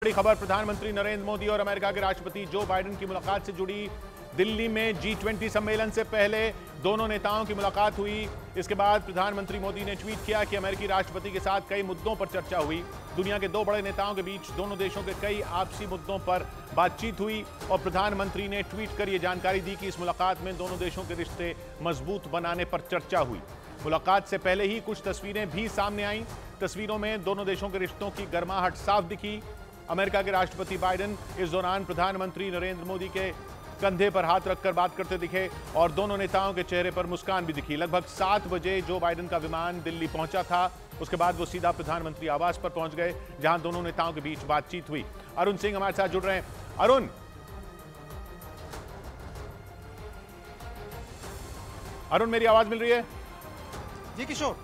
बड़ी खबर प्रधानमंत्री नरेंद्र मोदी और अमेरिका के राष्ट्रपति जो बाइडेन की मुलाकात से जुड़ी। दिल्ली में G20 सम्मेलन से पहले दोनों नेताओं की मुलाकात हुई। इसके बाद प्रधानमंत्री मोदी ने ट्वीट किया कि अमेरिकी राष्ट्रपति के साथ कई मुद्दों पर चर्चा हुई। दुनिया के दो बड़े नेताओं के बीच दोनों देशों के कई आपसी मुद्दों पर बातचीत हुई और प्रधानमंत्री ने ट्वीट कर यह जानकारी दी कि इस मुलाकात में दोनों देशों के रिश्ते मजबूत बनाने पर चर्चा हुई। मुलाकात से पहले ही कुछ तस्वीरें भी सामने आईं। तस्वीरों में दोनों देशों के रिश्तों की गर्माहट साफ दिखी। अमेरिका के राष्ट्रपति बाइडेन इस दौरान प्रधानमंत्री नरेंद्र मोदी के कंधे पर हाथ रखकर बात करते दिखे और दोनों नेताओं के चेहरे पर मुस्कान भी दिखी। लगभग 7 बजे जो बाइडेन का विमान दिल्ली पहुंचा था, उसके बाद वो सीधा प्रधानमंत्री आवास पर पहुंच गए, जहां दोनों नेताओं के बीच बातचीत हुई। अरुण सिंह हमारे साथ जुड़ रहे हैं। अरुण, मेरी आवाज मिल रही है? जी किशोर,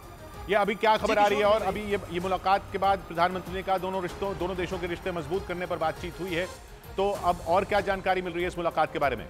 ये अभी क्या खबर आ रही है? और अभी ये मुलाकात के बाद प्रधानमंत्री ने कहा दोनों देशों के रिश्ते मजबूत करने पर बातचीत हुई है, तो अब और क्या जानकारी मिल रही है इस मुलाकात के बारे में?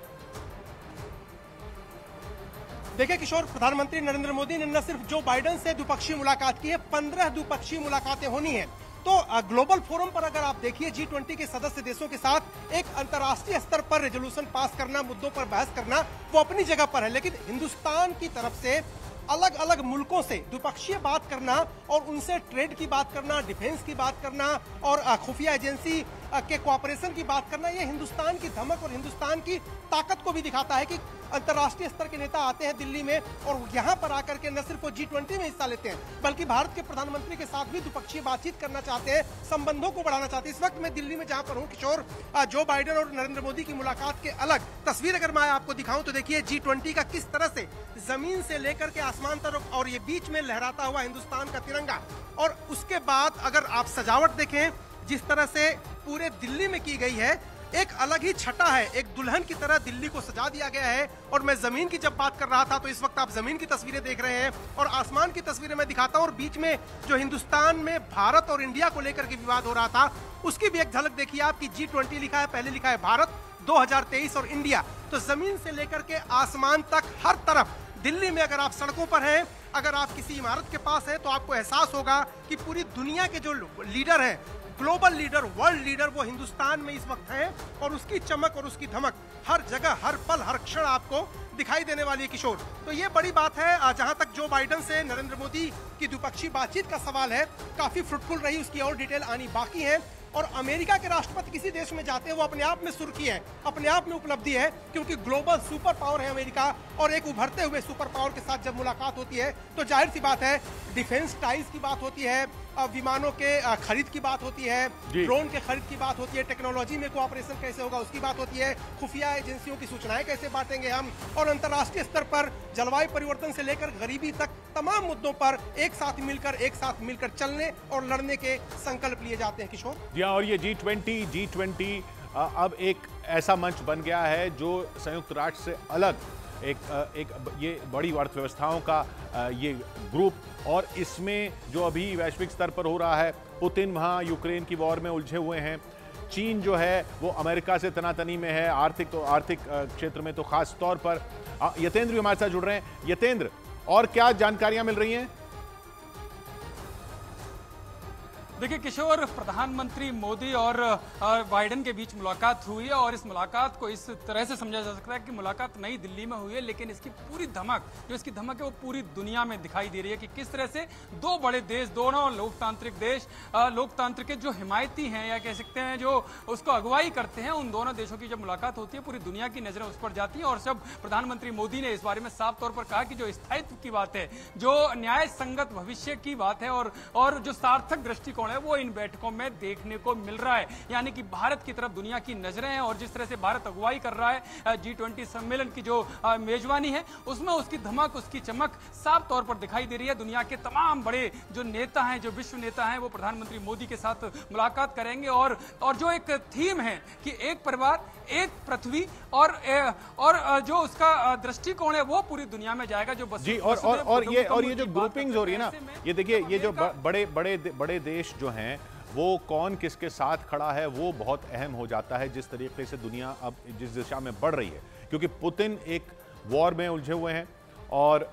देखिए किशोर, प्रधानमंत्री नरेंद्र मोदी ने न सिर्फ जो बाइडेन से द्विपक्षीय मुलाकात की है, 15 द्विपक्षीय मुलाकातें होनी है। तो ग्लोबल फोरम पर अगर आप देखिए, G20 के सदस्य देशों के साथ एक अंतर्राष्ट्रीय स्तर पर रेजोल्यूशन पास करना, मुद्दों पर बहस करना, वो अपनी जगह पर है। लेकिन हिंदुस्तान की तरफ से अलग अलग मुल्कों से द्विपक्षीय बात करना और उनसे ट्रेड की बात करना, डिफेंस की बात करना और खुफिया एजेंसी के कोऑपरेशन की बात करना, ये हिंदुस्तान की धमक और हिंदुस्तान की ताकत को भी दिखाता है कि अंतर्राष्ट्रीय स्तर के नेता आते हैं दिल्ली में और यहाँ पर आकर के न सिर्फ वो G20 में हिस्सा लेते हैं, बल्कि भारत के प्रधानमंत्री के साथ भी द्विपक्षीय बातचीत करना चाहते हैं, संबंधों को बढ़ाना चाहते हैं। इस वक्त मैं दिल्ली में जहाँ पर हूँ किशोर, जो बाइडेन और नरेंद्र मोदी की मुलाकात के अलग तस्वीर अगर मैं आपको दिखाऊं तो देखिए G20 का किस तरह से जमीन से लेकर के आसमान तक और ये बीच में लहराता हुआ हिंदुस्तान का तिरंगा, और उसके बाद अगर आप सजावट देखें जिस तरह से पूरे दिल्ली में की गई है, एक अलग ही छटा है। एक दुल्हन की तरह दिल्ली को सजा दिया गया है। और मैं जमीन की जब बात कर रहा था तो इस वक्त आप जमीन की तस्वीरें देख रहे हैं और आसमान की तस्वीरें मैं दिखाता हूं, और बीच में जो हिंदुस्तान में भारत और इंडिया को लेकर के विवाद हो रहा था, उसकी भी एक झलक देखिए आप कि G20 लिखा है, पहले लिखा है भारत 2023 और इंडिया। तो जमीन से लेकर के आसमान तक हर तरफ दिल्ली में अगर आप सड़कों पर हैं, अगर आप किसी इमारत के पास हैं, तो आपको एहसास होगा कि पूरी दुनिया के जो लीडर हैं, ग्लोबल लीडर, वर्ल्ड लीडर, वो हिंदुस्तान में इस वक्त हैं और उसकी चमक और उसकी धमक हर जगह, हर पल, हर क्षण आपको दिखाई देने वाली है किशोर। तो ये बड़ी बात है। जहां तक जो बाइडेन से नरेंद्र मोदी की द्विपक्षीय बातचीत का सवाल है, काफी फ्रूटफुल रही, उसकी और डिटेल आनी बाकी है। और अमेरिका के राष्ट्रपति किसी देश में जाते हैं वो अपने आप में सुर्खी है, अपने आप में उपलब्धि है, क्योंकि ग्लोबल सुपर पावर है अमेरिका, और एक उभरते हुए सुपर पावर के साथ जब मुलाकात होती है तो जाहिर सी बात है डिफेंस टाइज की बात होती है, विमानों के खरीद की बात होती है, ड्रोन के खरीद की बात होती है, टेक्नोलॉजी में कोऑपरेशन कैसे होगा उसकी बात होती है, खुफिया एजेंसियों की सूचनाएं कैसे बांटेंगे हम, और अंतर्राष्ट्रीय स्तर पर जलवायु परिवर्तन से लेकर गरीबी तक तमाम मुद्दों पर एक साथ मिलकर चलने और लड़ने के संकल्प लिए जाते हैं किशोर। जी हाँ, और ये G20 अब एक ऐसा मंच बन गया है जो संयुक्त राष्ट्र से अलग एक ये बड़ी अर्थव्यवस्थाओं का ये ग्रुप, और इसमें जो अभी वैश्विक स्तर पर हो रहा है, पुतिन वहाँ यूक्रेन की वॉर में उलझे हुए हैं, चीन जो है वो अमेरिका से तनातनी में है, आर्थिक क्षेत्र में तो खास तौर पर। यतेंद्र भी हमारे साथ जुड़ रहे हैं। यतेंद्र, और क्या जानकारियां मिल रही हैं? देखिए किशोर, प्रधानमंत्री मोदी और बाइडेन के बीच मुलाकात हुई है और इस मुलाकात को इस तरह से समझा जा सकता है कि मुलाकात नई दिल्ली में हुई है, लेकिन इसकी पूरी धमक, जो इसकी धमक है वो पूरी दुनिया में दिखाई दे रही है कि किस तरह से दो बड़े देश, दोनों लोकतांत्रिक देश, लोकतंत्र के जो हिमायती हैं या कह सकते हैं जो उसको अगुवाई करते हैं, उन दोनों देशों की जब मुलाकात होती है पूरी दुनिया की नजरें उस पर जाती हैं। और जब प्रधानमंत्री मोदी ने इस बारे में साफ तौर पर कहा कि जो स्थायित्व की बात है, जो न्याय संगत भविष्य की बात है और जो सार्थक दृष्टिकोण है, वो इन बैठकों में देखने को मिल रहा है। यानी कि भारत की तरफ दुनिया की नजरें हैं और जिस तरह से भारत अगुवाई कर रहा है G20 सम्मेलन की जो मेजबानी है, उसमें उसकी धमक, उसकी चमक साफ तौर पर दिखाई दे रही है। दुनिया के तमाम बड़े जो नेता हैं, जो विश्व नेता हैं, वो प्रधानमंत्री मोदी के साथ मुलाकात करेंगे और जो एक थीम है कि एक परिवार, एक पृथ्वी, और जो उसका दृष्टिकोण है वो पूरी दुनिया में जाएगा। जो जी, और ये जो ग्रुपिंग्स हो रही है ना, ये देखिए, ये जो बड़े देश जो हैं, वो कौन किसके साथ खड़ा है वो बहुत अहम हो जाता है, जिस तरीके से दुनिया अब जिस दिशा में बढ़ रही है। क्योंकि पुतिन एक वॉर में उलझे हुए हैं और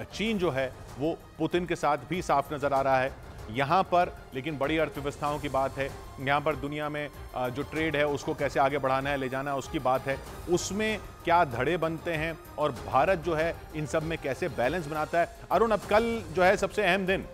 चीन जो है वो पुतिन के साथ भी साफ नजर आ रहा है। यहाँ पर लेकिन बड़ी अर्थव्यवस्थाओं की बात है, यहाँ पर दुनिया में जो ट्रेड है उसको कैसे आगे बढ़ाना है, ले जाना है, उसकी बात है। उसमें क्या धड़े बनते हैं और भारत जो है इन सब में कैसे बैलेंस बनाता है। अरुण, अब कल जो है सबसे अहम दिन।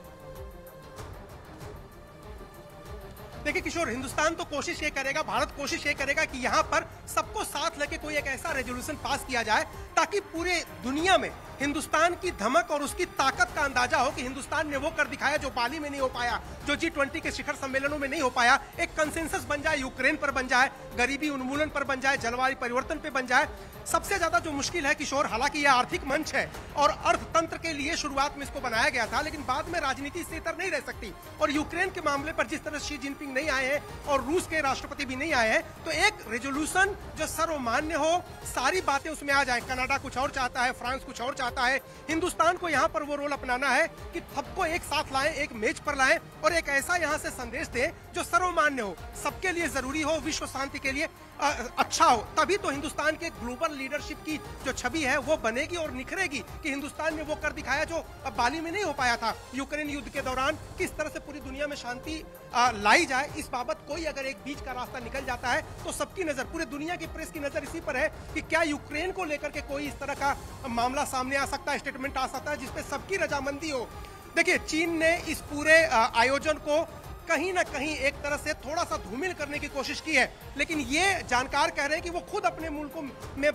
देखिए किशोर, हिंदुस्तान तो कोशिश ये करेगा, भारत कोशिश ये करेगा कि यहाँ पर सबको साथ लेके कोई एक ऐसा रेजोल्यूशन पास किया जाए ताकि पूरे दुनिया में हिंदुस्तान की धमक और उसकी ताकत का अंदाजा हो कि हिंदुस्तान ने वो कर दिखाया जो बाली में नहीं हो पाया, जो G20 के शिखर सम्मेलनों में नहीं हो पाया। एक कंसेंसस बन जाए, यूक्रेन पर बन जाए, गरीबी उन्मूलन पर बन जाए, जलवायु परिवर्तन पे बन जाए। सबसे ज्यादा जो मुश्किल है किशोर, हालांकि यह आर्थिक मंच है और अर्थतंत्र के लिए शुरुआत में इसको बनाया गया था, लेकिन बाद में राजनीति से इतर नहीं रह सकती। और यूक्रेन के मामले पर जिस तरह शी जिनपिंग नहीं आए हैं और रूस के राष्ट्रपति भी नहीं आए हैं, तो एक रेजोल्यूशन जो सर्वमान्य हो, सारी बातें उसमें आ जाए। कनाडा कुछ और चाहता है, फ्रांस कुछ और चाहता है। हिंदुस्तान को यहाँ पर वो रोल अपनाना है कि सबको एक साथ लाएं, एक मेज पर लाएं और एक ऐसा यहाँ से संदेश दें जो सर्वमान्य हो, सबके लिए जरूरी हो, विश्व शांति के लिए अच्छा हो। तभी तो हिंदुस्तान के ग्लोबल लीडरशिप की जो छवि है वो बनेगी और निखरेगी कि हिंदुस्तान ने वो कर दिखाया जो बाली में नहीं हो पाया था। यूक्रेन युद्ध के दौरान किस तरह से पूरी दुनिया में शांति लाई जाए, इस बाबत कोई अगर एक बीच का रास्ता निकल जाता है तो सबकी नजर, पूरी दुनिया की प्रेस की नजर इसी पर है कि क्या यूक्रेन को लेकर के कोई इस तरह का मामला सामने आ सकता है, स्टेटमेंट आ सकता है जिसपे सबकी रजामंदी हो। देखिए, चीन ने इस पूरे आयोजन को कहीं ना कहीं एक तरह से थोड़ा सा धूमिल करने की कोशिश की है, लेकिन ये जानकार कह रहे हैं कि वो खुद अपने मुल्कों में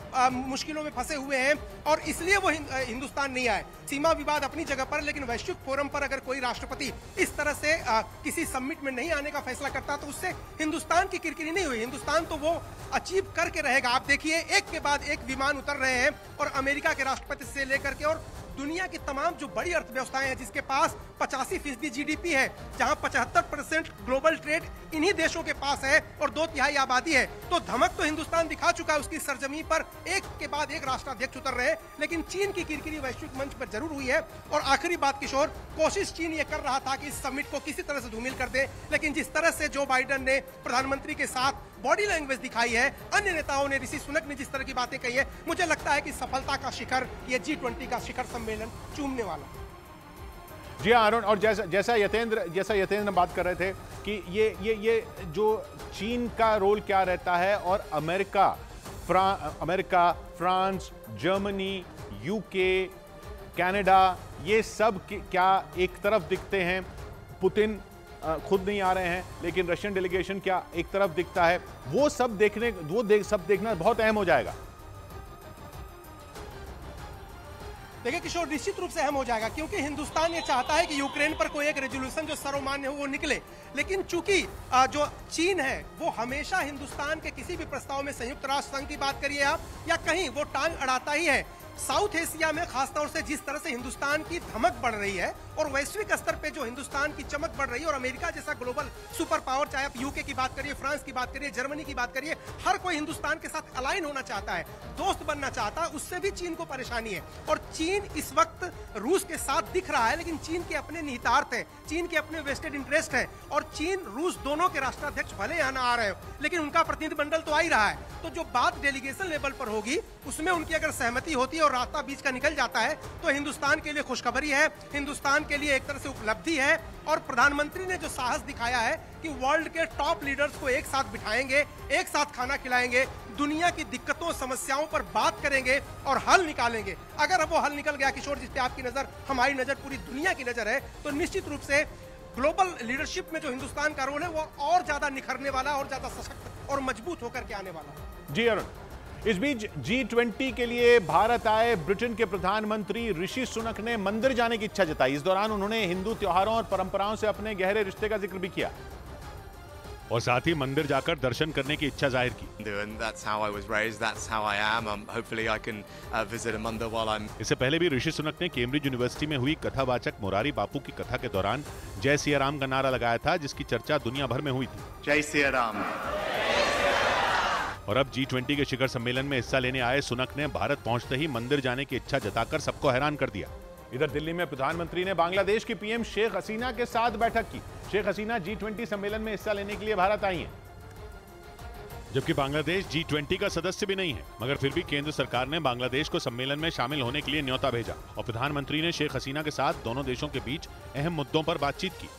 मुश्किलों में फंसे हुए हैं और इसलिए वो हिंदुस्तान नहीं आए। सीमा विवाद अपनी जगह पर, लेकिन वैश्विक फोरम पर अगर कोई राष्ट्रपति इस तरह से किसी समिट में नहीं आने का फैसला करता तो उससे हिंदुस्तान की किरकिरी नहीं हुई। हिंदुस्तान तो वो अचीव करके रहेगा। आप देखिए, एक के बाद एक विमान उतर रहे हैं और अमेरिका के राष्ट्रपति से लेकर के और दुनिया की तमाम जो बड़ी अर्थव्यवस्थाएं हैं जिसके पास 85% GDP है, जहां 75% ग्लोबल ट्रेड इन्हीं देशों के पास है और 2/3 आबादी है, तो धमक तो हिंदुस्तान दिखा चुका है। उसकी सरजमी पर एक के बाद एक राष्ट्राध्यक्ष उतर रहे हैं, लेकिन चीन की किरकिरी वैश्विक मंच पर जरूर हुई है। और आखिरी बात किशोर, कोशिश चीन ये कर रहा था कि इस समिट को किसी तरह से धूमिल कर दे, लेकिन जिस तरह से जो बाइडेन ने प्रधानमंत्री के साथ बॉडी लैंग्वेज दिखाई है, अन्य नेताओं ने, ऋषि सुनक ने जिस तरह की बातें कही है, मुझे लगता है कि सफलता का शिखर ये G20 का शिखर सम्मेलन चूमने वाला। जी हाँ अरुण, और जैसा यतेंद्र बात कर रहे थे कि ये जो चीन का रोल क्या रहता है और America, France, Germany, UK, Canada, ये सब क्या एक तरफ दिखते हैं। पुतिन खुद नहीं आ रहे हैं, लेकिन रशियन डेलीगेशन क्या एक तरफ दिखता है। वो सब देखना बहुत अहम हो जाएगा। देखिए किशोर, निश्चित रूप से अहम हो जाएगा, क्योंकि हिंदुस्तान ये चाहता है कि यूक्रेन पर कोई एक रेजोल्यूशन जो सर्वमान्य हो वो निकले, लेकिन चूंकि जो चीन है वो हमेशा हिंदुस्तान के किसी भी प्रस्ताव में, संयुक्त राष्ट्र संघ की बात करिए आप या कहीं, वो टांग अड़ाता ही है। साउथ एशिया में खासतौर से जिस तरह से हिंदुस्तान की धमक बढ़ रही है और वैश्विक स्तर पे जो हिंदुस्तान की चमक बढ़ रही है और अमेरिका जैसा ग्लोबल सुपर पावर, चाहे आप यूके की बात करिए, फ्रांस की बात करिए, जर्मनी की बात करिए, हर कोई हिंदुस्तान के साथ अलाइन होना चाहता है, दोस्त बनना चाहता है। उससे भी चीन को परेशानी है और चीन इस वक्त रूस के साथ दिख रहा है, लेकिन चीन के अपने निहितार्थ हैं, चीन के अपने वेस्टेड इंटरेस्ट है और चीन रूस दोनों के राष्ट्राध्यक्ष भले यहाँ ना आ रहे हो, लेकिन उनका प्रतिनिधिमंडल तो आ ही रहा है। तो जो बात डेलीगेशन लेवल पर होगी उसमें उनकी अगर सहमति होती है और रास्ता बीच का निकल जाता है तो हिंदुस्तान के लिए खुशखबरी है, हिंदुस्तान के लिए एक तरह से उपलब्धि है। और प्रधानमंत्री ने जो साहस दिखाया है कि वर्ल्ड के टॉप लीडर्स को एक साथ बिठाएंगे, एक साथ खाना खिलाएंगे, दुनिया की दिक्कतों समस्याओं पर बात करेंगे और हल निकालेंगे। अगर वो हल निकल गया किशोर, जिस पे आपकी नजर, हमारी नजर, पूरी दुनिया की नजर है, तो निश्चित रूप से ग्लोबल लीडरशिप में जो हिंदुस्तान का रोल है वो और ज्यादा निखरने वाला, और ज्यादा सशक्त और मजबूत होकर के आने वाला। जी अरुण, इस बीच G20 के लिए भारत आए ब्रिटेन के प्रधानमंत्री ऋषि सुनक ने मंदिर जाने की इच्छा जताई। इस दौरान उन्होंने हिंदू त्योहारों और परंपराओं से अपने गहरे रिश्ते का जिक्र भी किया और साथ ही मंदिर जाकर दर्शन करने की इच्छा जाहिर की। इससे पहले भी ऋषि सुनक ने कैम्ब्रिज यूनिवर्सिटी में हुई कथावाचक मुरारी बापू की कथा के दौरान जय सिया राम का नारा लगाया था, जिसकी चर्चा दुनिया भर में हुई थी। जय सिया राम। और अब G20 के शिखर सम्मेलन में हिस्सा लेने आए सुनक ने भारत पहुंचते ही मंदिर जाने की इच्छा जताकर सबको हैरान कर दिया। इधर दिल्ली में प्रधानमंत्री ने बांग्लादेश की पीएम शेख हसीना के साथ बैठक की। शेख हसीना G20 सम्मेलन में हिस्सा लेने के लिए भारत आई हैं, जबकि बांग्लादेश G20 का सदस्य भी नहीं है, मगर फिर भी केंद्र सरकार ने बांग्लादेश को सम्मेलन में शामिल होने के लिए न्योता भेजा और प्रधानमंत्री ने शेख हसीना के साथ दोनों देशों के बीच अहम मुद्दों पर बातचीत की।